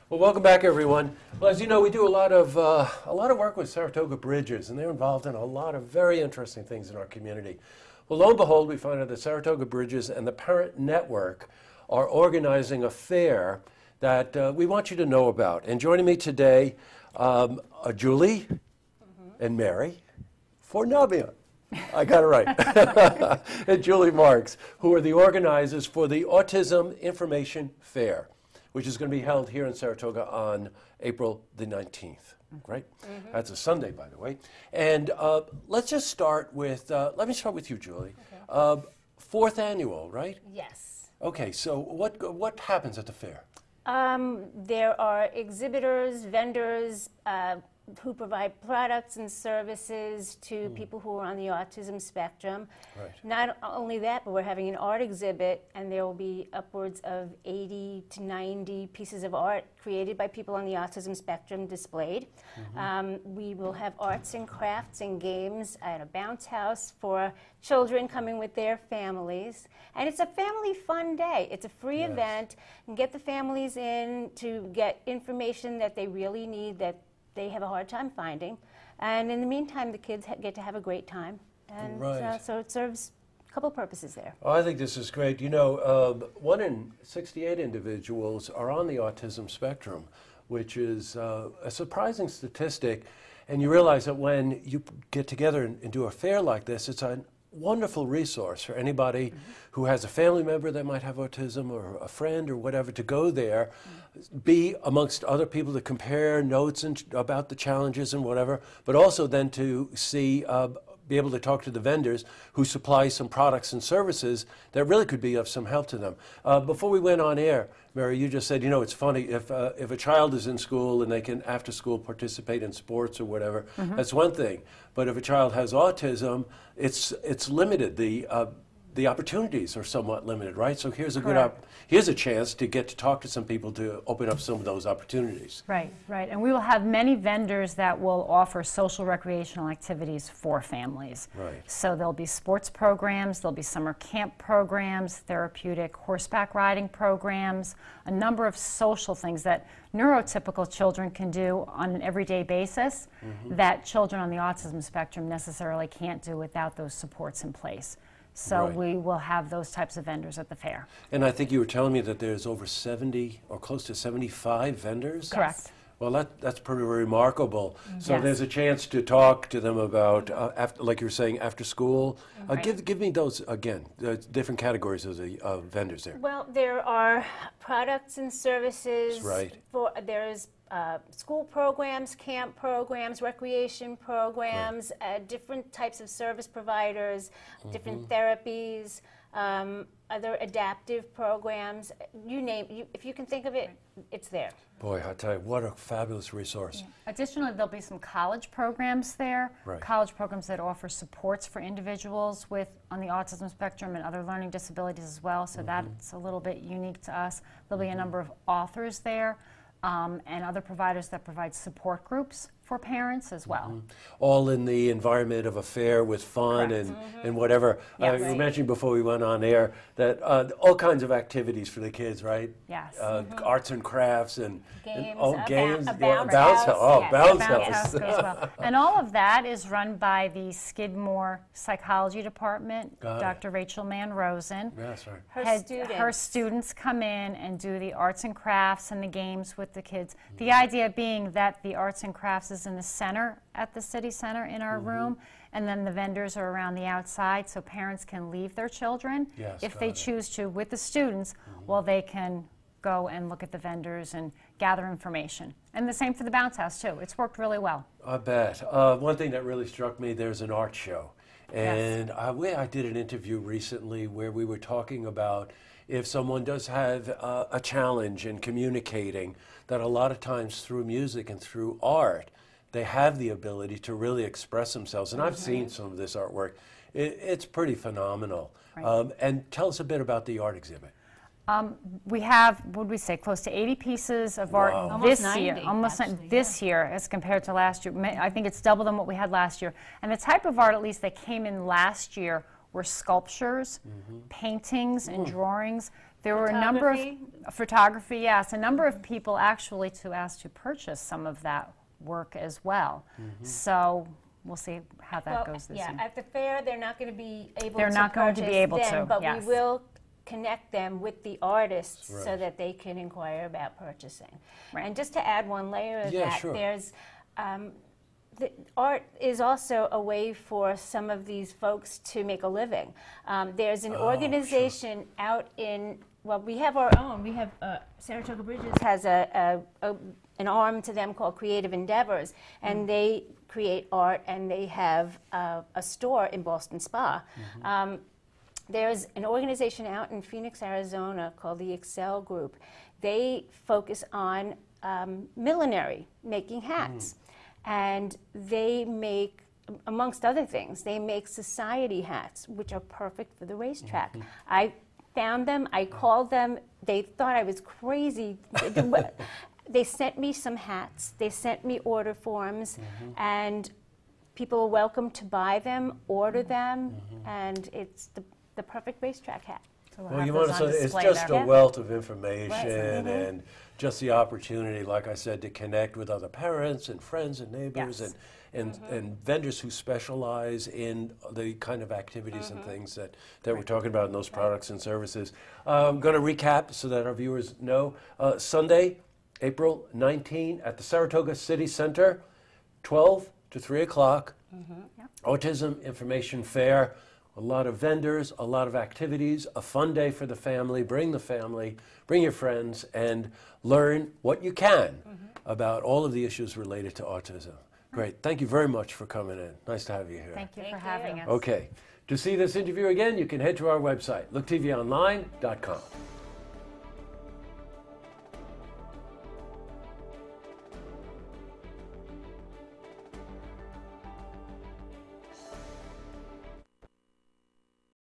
Well, welcome back, everyone. Well, as you know, we do a lot of work with Saratoga Bridges, and they're involved in a lot of very interesting things in our community. Well, lo and behold, we find out that Saratoga Bridges and the Parent Network are organizing a fair that we want you to know about. And joining me today, Julie and Mary Fornavia. I got it right. And Julie Marks, who are the organizers for the Autism Information Fair, which is going to be held here in Saratoga on April the 19th, right? That's a Sunday, by the way. And let's just start with, let me start with you, Julie. Okay. Fourth annual, right? Yes. Okay, so what happens at the fair? There are exhibitors, vendors, who provide products and services to people who are on the autism spectrum. Right. Not only that, but we're having an art exhibit, and there will be upwards of 80 to 90 pieces of art created by people on the autism spectrum displayed. We will have arts and crafts and games at a bounce house for children coming with their families. And it's a family fun day. It's a free event, and get the families in to get information that they really need, that they have a hard time finding, and in the meantime the kids get to have a great time, and so it serves a couple purposes there. Oh, I think this is great. You know, 1 in 68 individuals are on the autism spectrum, which is a surprising statistic, and you realize that when you get together and do a fair like this, it's a wonderful resource for anybody who has a family member that might have autism, or a friend or whatever, to go there, be amongst other people to compare notes about the challenges and whatever, but also then to see, be able to talk to the vendors who supply some products and services that really could be of some help to them. Before we went on air, Mary, you just said, you know, it's funny, if a child is in school and they can, after school, participate in sports or whatever, that's one thing. But if a child has autism, it's limited. The opportunities are somewhat limited, right? So here's a here's a chance to get to talk to some people to open up some of those opportunities. Right, right. And we will have many vendors that will offer social recreational activities for families. Right. So there'll be sports programs, there'll be summer camp programs, therapeutic horseback riding programs, a number of social things that neurotypical children can do on an everyday basis that children on the autism spectrum necessarily can't do without those supports in place. So we will have those types of vendors at the fair. And I think you were telling me that there's over 70 or close to 75 vendors? Correct. Well, that's pretty remarkable. So there's a chance to talk to them about, after, like you were saying, after school. Give me those, again, the different categories of the vendors there. Well, there are products and services. Right. There's school programs, camp programs, recreation programs, different types of service providers, different therapies, other adaptive programs. You name, if you can think of it, it's there. Boy, I tell you, what a fabulous resource. Additionally, there'll be some college programs there, college programs that offer supports for individuals on the autism spectrum and other learning disabilities as well, so that's a little bit unique to us. There'll be a number of authors there, and other providers that provide support groups for parents as well. All in the environment of a fair with fun and whatever. Yes. You mentioned before we went on air that all kinds of activities for the kids, right? Yes. Arts and crafts and games, a bounce house. house. Bounce House house. goes well. And all of that is run by the Skidmore Psychology Department, Dr. Rachel Mann-Rosen. That's right. Her students come in and do the arts and crafts and the games with the kids. The idea being that the arts and crafts is in the center, at the city center in our room, and then the vendors are around the outside, so parents can leave their children if they choose to with the students, while they can go and look at the vendors and gather information. And the same for the bounce house too. It's worked really well. I bet. One thing that really struck me, there's an art show. And I did an interview recently where we were talking about if someone does have a challenge in communicating, that a lot of times through music and through art, they have the ability to really express themselves. And I've seen some of this artwork. It's pretty phenomenal. And tell us a bit about the art exhibit. We have, what would we say, close to 80 pieces of art this year. Almost 90 this year as compared to last year. I think it's double than what we had last year. And the type of art, at least, that came in last year were sculptures, paintings, and drawings There were a number of photography, yes, a number of people actually to ask to purchase some of that work as well. So we'll see how that goes this year. At the fair, they're not going to be able They're to not going to be able purchase them, to, but yes. we will connect them with the artists so Right. that they can inquire about purchasing. Right. And just to add one layer of that, sure. there's the art is also a way for some of these folks to make a living. There's an organization out in, well, we have our own. We have Saratoga Bridges has an arm to them called Creative Endeavors, and they create art, and they have a store in Boston Spa. There's an organization out in Phoenix, Arizona called the Excel Group. They focus on millinery, making hats. And they make, amongst other things, they make society hats, which are perfect for the racetrack. I found them, I called them, they thought I was crazy. They sent me some hats, they sent me order forms, and people are welcome to buy them, order them, and it's the perfect racetrack hat. So Well, you want to say it's just there. a wealth of information Right. and just the opportunity, like I said, to connect with other parents and friends and neighbors Yes. and vendors who specialize in the kind of activities and things that we're talking about in those products and services. I'm going to recap so that our viewers know. Sunday, April 19 at the Saratoga City Center, 12 to 3 o'clock, Autism Information Fair. A lot of vendors, a lot of activities, a fun day for the family. Bring the family, bring your friends, and learn what you can about all of the issues related to autism. Great. Thank you very much for coming in. Nice to have you here. Thank you for having us. Okay. To see this interview again, you can head to our website, looktvonline.com.